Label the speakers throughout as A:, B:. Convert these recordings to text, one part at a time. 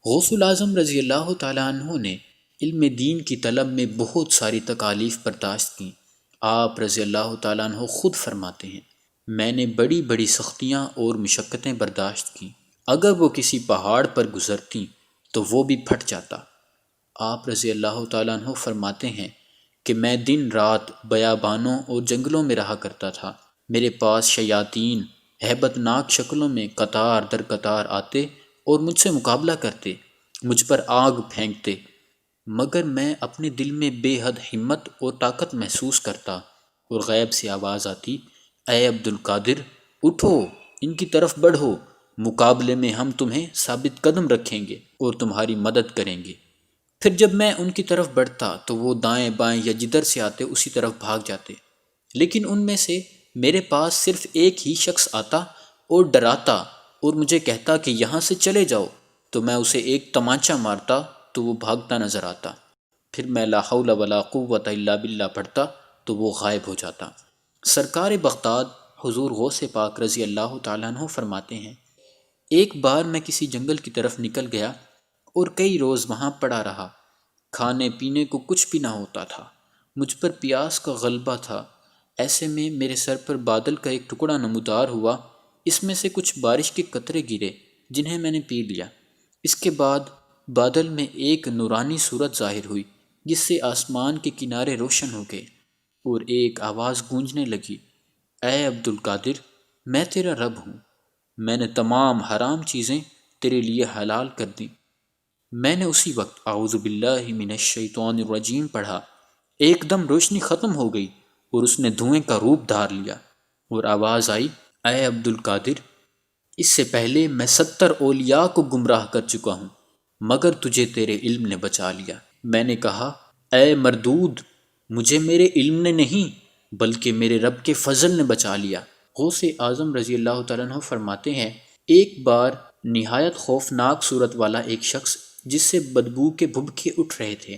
A: غوث الاعظم رضی اللہ تعالیٰ عنہ نے علم دین کی طلب میں بہت ساری تکالیف برداشت کیں۔ آپ رضی اللہ تعالیٰ عنہ خود فرماتے ہیں، میں نے بڑی بڑی سختیاں اور مشقتیں برداشت کیں، اگر وہ کسی پہاڑ پر گزرتیں تو وہ بھی پھٹ جاتا۔ آپ رضی اللہ تعالیٰ عنہ فرماتے ہیں کہ میں دن رات بیابانوں اور جنگلوں میں رہا کرتا تھا، میرے پاس شیاطین ہیبت ناک شکلوں میں قطار در قطار آتے اور مجھ سے مقابلہ کرتے، مجھ پر آگ پھینکتے، مگر میں اپنے دل میں بے حد ہمت اور طاقت محسوس کرتا اور غیب سے آواز آتی، اے عبد القادر، اٹھو، ان کی طرف بڑھو، مقابلے میں ہم تمہیں ثابت قدم رکھیں گے اور تمہاری مدد کریں گے۔ پھر جب میں ان کی طرف بڑھتا تو وہ دائیں بائیں یا جدھر سے آتے اسی طرف بھاگ جاتے، لیکن ان میں سے میرے پاس صرف ایک ہی شخص آتا اور ڈراتا اور مجھے کہتا کہ یہاں سے چلے جاؤ، تو میں اسے ایک تمانچہ مارتا تو وہ بھاگتا نظر آتا، پھر میں لا حول ولا قوت الا باللہ پڑھتا تو وہ غائب ہو جاتا۔ سرکار بغداد حضور غوث پاک رضی اللہ تعالیٰ عنہ فرماتے ہیں، ایک بار میں کسی جنگل کی طرف نکل گیا اور کئی روز وہاں پڑا رہا، کھانے پینے کو کچھ بھی نہ ہوتا تھا، مجھ پر پیاس کا غلبہ تھا۔ ایسے میں میرے سر پر بادل کا ایک ٹکڑا نمودار ہوا، اس میں سے کچھ بارش کے قطرے گرے جنہیں میں نے پی لیا۔ اس کے بعد بادل میں ایک نورانی صورت ظاہر ہوئی جس سے آسمان کے کنارے روشن ہو گئے اور ایک آواز گونجنے لگی، اے عبد القادر، میں تیرا رب ہوں، میں نے تمام حرام چیزیں تیرے لیے حلال کر دیں۔ میں نے اسی وقت اعوذ باللہ من الشیطان الرجیم پڑھا، ایک دم روشنی ختم ہو گئی اور اس نے دھوئیں کا روپ دھار لیا اور آواز آئی، اے عبد القادر، اس سے پہلے میں 70 اولیاء کو گمراہ کر چکا ہوں مگر تجھے تیرے علم نے بچا لیا۔ میں نے کہا، اے مردود، مجھے میرے علم نے نہیں بلکہ میرے رب کے فضل نے بچا لیا۔ غوث اعظم رضی اللہ تعالیٰ عنہ فرماتے ہیں، ایک بار نہایت خوفناک صورت والا ایک شخص جس سے بدبو کے بھبکے اٹھ رہے تھے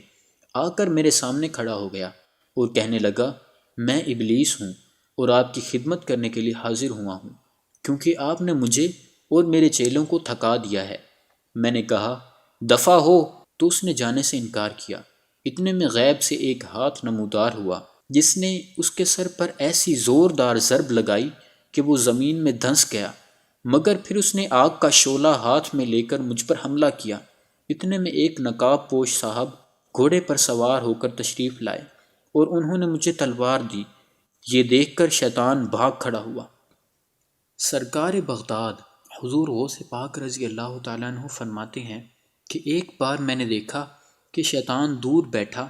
A: آ کر میرے سامنے کھڑا ہو گیا اور کہنے لگا، میں ابلیس ہوں اور آپ کی خدمت کرنے کے لیے حاضر ہوا ہوں کیونکہ آپ نے مجھے اور میرے چیلوں کو تھکا دیا ہے۔ میں نے کہا، دفع ہو، تو اس نے جانے سے انکار کیا۔ اتنے میں غیب سے ایک ہاتھ نمودار ہوا جس نے اس کے سر پر ایسی زوردار ضرب لگائی کہ وہ زمین میں دھنس گیا، مگر پھر اس نے آگ کا شعلہ ہاتھ میں لے کر مجھ پر حملہ کیا۔ اتنے میں ایک نقاب پوش صاحب گھوڑے پر سوار ہو کر تشریف لائے اور انہوں نے مجھے تلوار دی۔ یہ دیکھ کر شیطان بھاگ کھڑا ہوا۔ سرکار بغداد حضور غوث پاک رضی اللہ تعالیٰ عنہ فرماتے ہیں کہ ایک بار میں نے دیکھا کہ شیطان دور بیٹھا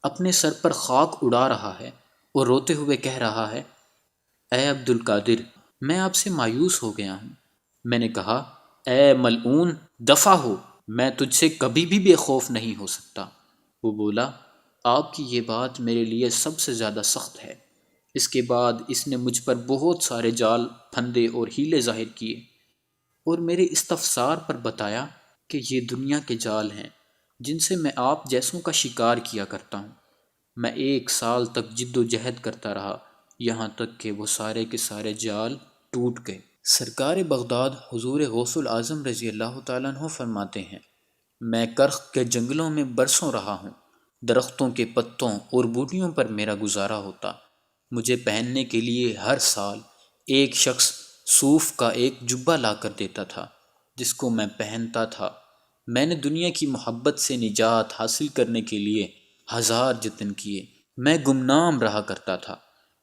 A: اپنے سر پر خاک اڑا رہا ہے اور روتے ہوئے کہہ رہا ہے، اے عبد القادر، میں آپ سے مایوس ہو گیا ہوں۔ میں نے کہا، اے ملعون، دفع ہو، میں تجھ سے کبھی بھی بے خوف نہیں ہو سکتا۔ وہ بولا، آپ کی یہ بات میرے لیے سب سے زیادہ سخت ہے۔ اس کے بعد اس نے مجھ پر بہت سارے جال پھندے اور ہیلے ظاہر کیے اور میرے استفسار پر بتایا کہ یہ دنیا کے جال ہیں جن سے میں آپ جیسوں کا شکار کیا کرتا ہوں۔ میں 1 سال تک جد و جہد کرتا رہا یہاں تک کہ وہ سارے کے سارے جال ٹوٹ گئے۔ سرکار بغداد حضور غوث الاعظم رضی اللہ تعالیٰ عنہ فرماتے ہیں، میں کرخ کے جنگلوں میں برسوں رہا ہوں، درختوں کے پتوں اور بوٹیوں پر میرا گزارا ہوتا۔ مجھے پہننے کے لیے ہر سال ایک شخص صوف کا ایک جبہ لا کر دیتا تھا جس کو میں پہنتا تھا۔ میں نے دنیا کی محبت سے نجات حاصل کرنے کے لیے ہزار جتن کیے، میں گمنام رہا کرتا تھا۔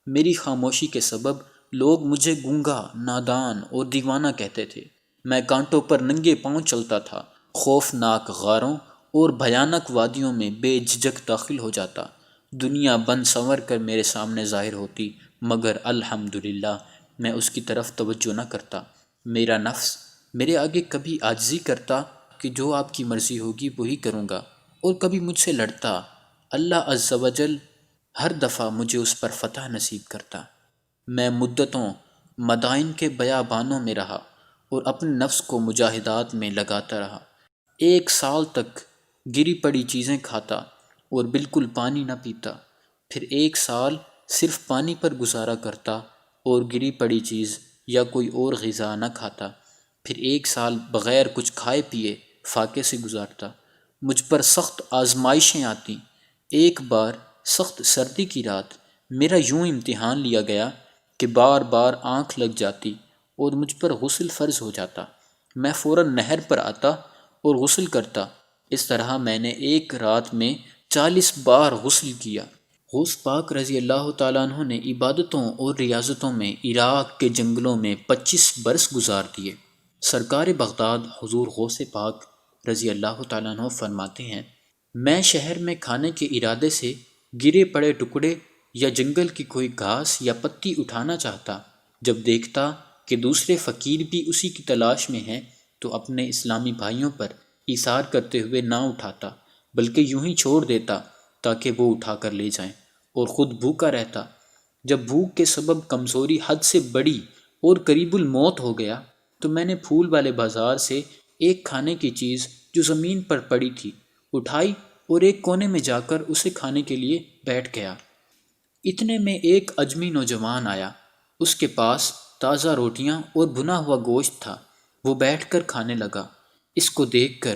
A: میری خاموشی کے سبب لوگ مجھے گونگا، نادان اور دیوانہ کہتے تھے۔ میں کانٹوں پر ننگے پاؤں چلتا تھا، خوفناک غاروں اور بھیانک وادیوں میں بے جھجک داخل ہو جاتا۔ دنیا بن سنور کر میرے سامنے ظاہر ہوتی مگر الحمدللہ میں اس کی طرف توجہ نہ کرتا۔ میرا نفس میرے آگے کبھی عاجزی کرتا کہ جو آپ کی مرضی ہوگی وہی کروں گا، اور کبھی مجھ سے لڑتا۔ اللہ عز و جل ہر دفعہ مجھے اس پر فتح نصیب کرتا۔ میں مدتوں مدائن کے بیابانوں میں رہا اور اپنے نفس کو مجاہدات میں لگاتا رہا۔ 1 سال تک گری پڑی چیزیں کھاتا اور بالکل پانی نہ پیتا، پھر 1 سال صرف پانی پر گزارا کرتا اور گری پڑی چیز یا کوئی اور غذا نہ کھاتا، پھر 1 سال بغیر کچھ کھائے پیے فاقے سے گزارتا۔ مجھ پر سخت آزمائشیں آتیں۔ ایک بار سخت سردی کی رات میرا یوں امتحان لیا گیا کہ بار بار آنکھ لگ جاتی اور مجھ پر غسل فرض ہو جاتا۔ میں فوراً نہر پر آتا اور غسل کرتا۔ اس طرح میں نے ایک رات میں 40 بار غسل کیا۔ غوث پاک رضی اللہ تعالیٰ عنہ نے عبادتوں اور ریاضتوں میں عراق کے جنگلوں میں 25 برس گزار دیے۔ سرکار بغداد حضور غوث پاک رضی اللہ تعالیٰ عنہ فرماتے ہیں، میں شہر میں کھانے کے ارادے سے گرے پڑے ٹکڑے یا جنگل کی کوئی گھاس یا پتی اٹھانا چاہتا، جب دیکھتا کہ دوسرے فقیر بھی اسی کی تلاش میں ہیں تو اپنے اسلامی بھائیوں پر ایثار کرتے ہوئے نہ اٹھاتا بلکہ یوں ہی چھوڑ دیتا تاکہ وہ اٹھا کر لے جائیں، اور خود بھوکا رہتا۔ جب بھوک کے سبب کمزوری حد سے بڑی اور قریب الموت ہو گیا تو میں نے پھول والے بازار سے ایک کھانے کی چیز جو زمین پر پڑی تھی اٹھائی اور ایک کونے میں جا کر اسے کھانے کے لیے بیٹھ گیا۔ اتنے میں ایک اجمی نوجوان آیا، اس کے پاس تازہ روٹیاں اور بھنا ہوا گوشت تھا، وہ بیٹھ کر کھانے لگا۔ اس کو دیکھ کر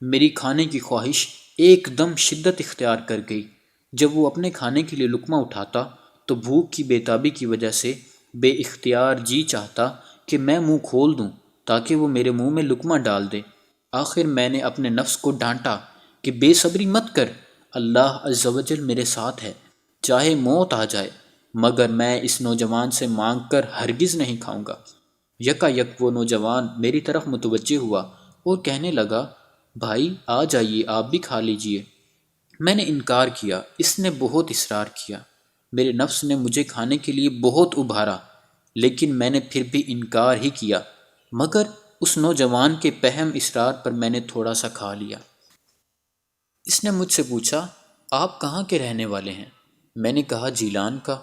A: میری کھانے کی خواہش ایک دم شدت اختیار کر گئی۔ جب وہ اپنے کھانے کے لیے لقمہ اٹھاتا تو بھوک کی بے تابی کی وجہ سے بے اختیار جی چاہتا کہ میں منہ کھول دوں تاکہ وہ میرے منہ میں لقمہ ڈال دے۔ آخر میں نے اپنے نفس کو ڈانٹا کہ بے صبری مت کر، اللہ عز و جل میرے ساتھ ہے، چاہے موت آ جائے مگر میں اس نوجوان سے مانگ کر ہرگز نہیں کھاؤں گا۔ یکا یک وہ نوجوان میری طرف متوجہ ہوا اور کہنے لگا، بھائی آ جائیے، آپ بھی کھا لیجئے۔ میں نے انکار کیا۔ اس نے بہت اصرار کیا۔ میرے نفس نے مجھے کھانے کے لیے بہت ابھارا لیکن میں نے پھر بھی انکار ہی کیا، مگر اس نوجوان کے پہم اصرار پر میں نے تھوڑا سا کھا لیا۔ اس نے مجھ سے پوچھا، آپ کہاں کے رہنے والے ہیں؟ میں نے کہا جیلان کا۔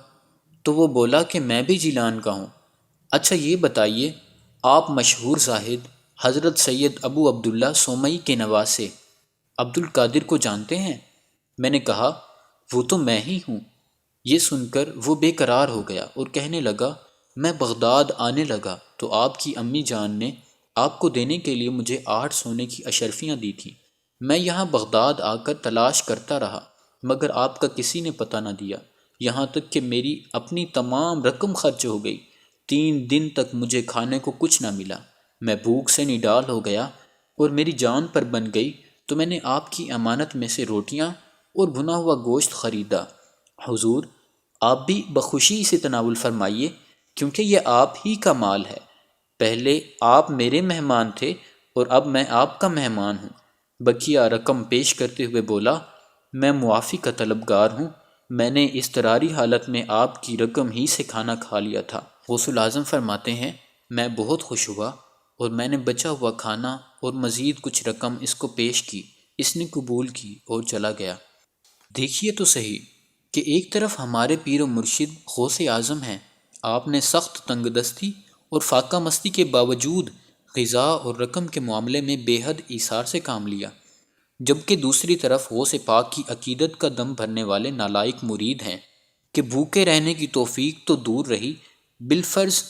A: تو وہ بولا کہ میں بھی جیلان کا ہوں۔ اچھا یہ بتائیے، آپ مشہور زاہد حضرت سید ابو عبداللہ سومئی کے نواسے عبد القادر کو جانتے ہیں؟ میں نے کہا، وہ تو میں ہی ہوں۔ یہ سن کر وہ بے قرار ہو گیا اور کہنے لگا، میں بغداد آنے لگا تو آپ کی امی جان نے آپ کو دینے کے لیے مجھے 8 سونے کی اشرفیاں دی تھیں۔ میں یہاں بغداد آ کر تلاش کرتا رہا مگر آپ کا کسی نے پتہ نہ دیا، یہاں تک کہ میری اپنی تمام رقم خرچ ہو گئی۔ 3 دن تک مجھے کھانے کو کچھ نہ ملا۔ میں بھوک سے نڈال ہو گیا اور میری جان پر بن گئی تو میں نے آپ کی امانت میں سے روٹیاں اور بھنا ہوا گوشت خریدا۔ حضور آپ بھی بخوشی اسے تناول فرمائیے کیونکہ یہ آپ ہی کا مال ہے۔ پہلے آپ میرے مہمان تھے اور اب میں آپ کا مہمان ہوں۔ بقیہ رقم پیش کرتے ہوئے بولا، میں معافی کا طلبگار ہوں، میں نے اضطراری حالت میں آپ کی رقم ہی سے کھانا کھا لیا تھا۔ غوث الاعظم فرماتے ہیں، میں بہت خوش ہوا اور میں نے بچا ہوا کھانا اور مزید کچھ رقم اس کو پیش کی۔ اس نے قبول کی اور چلا گیا۔ دیکھیے تو صحیح کہ ایک طرف ہمارے پیر و مرشد غوث اعظم ہیں، آپ نے سخت تنگ دستی اور فاقہ مستی کے باوجود غذا اور رقم کے معاملے میں بے حد ایثار سے کام لیا، جبکہ دوسری طرف غوث پاک کی عقیدت کا دم بھرنے والے نالائق مرید ہیں کہ بھوکے رہنے کی توفیق تو دور رہی، بالفرض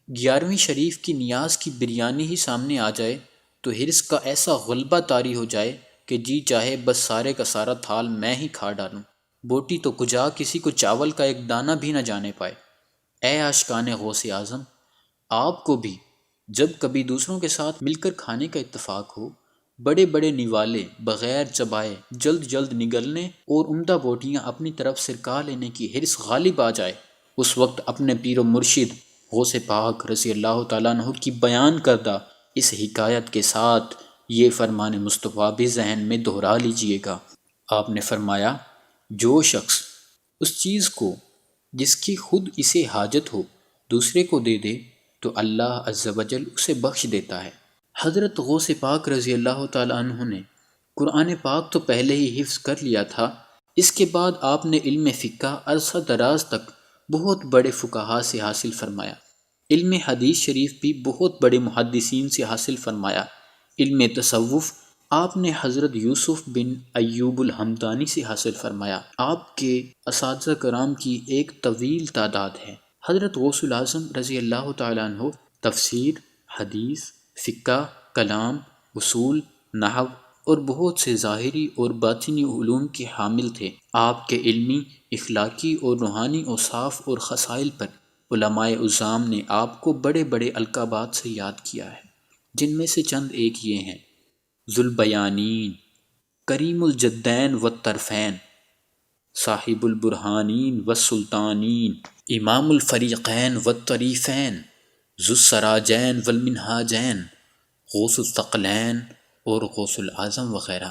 A: 11ویں شریف کی نیاز کی بریانی ہی سامنے آ جائے تو حرص کا ایسا غلبہ طاری ہو جائے کہ جی چاہے بس سارے کا سارا تھال میں ہی کھا ڈالوں، بوٹی تو کجا کسی کو چاول کا ایک دانہ بھی نہ جانے پائے۔ اے عاشقان غوث اعظم، آپ کو بھی جب کبھی دوسروں کے ساتھ مل کر کھانے کا اتفاق ہو، بڑے بڑے نوالے بغیر چبائے جلد جلد نگلنے اور عمدہ بوٹیاں اپنی طرف سرکا لینے کی حرص غالب آ جائے، اس وقت اپنے پیر و مرشد غوث پاک رضی اللہ تعالیٰ عنہ کی بیان کردہ اس حکایت کے ساتھ یہ فرمان مصطفیٰ بھی ذہن میں دہرا لیجئے گا۔ آپ نے فرمایا، جو شخص اس چیز کو جس کی خود اسے حاجت ہو دوسرے کو دے دے تو اللہ عز و جل اسے بخش دیتا ہے۔ حضرت غوث پاک رضی اللہ تعالیٰ عنہ نے قرآن پاک تو پہلے ہی حفظ کر لیا تھا، اس کے بعد آپ نے علم فقہ عرصہ دراز تک بہت بڑے فقہاء سے حاصل فرمایا، علم حدیث شریف بھی بہت بڑے محدثین سے حاصل فرمایا، علم تصوف آپ نے حضرت یوسف بن ایوب الحمدانی سے حاصل فرمایا۔ آپ کے اساتذہ کرام کی ایک طویل تعداد ہے۔ حضرت غوث الاعظم رضی اللہ تعالیٰ عنہ تفسیر، حدیث، فقہ، کلام، اصول نحو اور بہت سے ظاہری اور باطنی علوم کے حامل تھے۔ آپ کے علمی، اخلاقی اور روحانی اوصاف اور خصائل پر علماء عظام نے آپ کو بڑے بڑے القابات سے یاد کیا ہے، جن میں سے چند ایک یہ ہیں: ذوالبیانین، کریم الجدین والطرفین، صاحب البرہانین والسلطانین، امام الفریقین والطریفین، ذو السراجین والمنہاجین، غوث الثقلین اور غوث العظم وغیرہ۔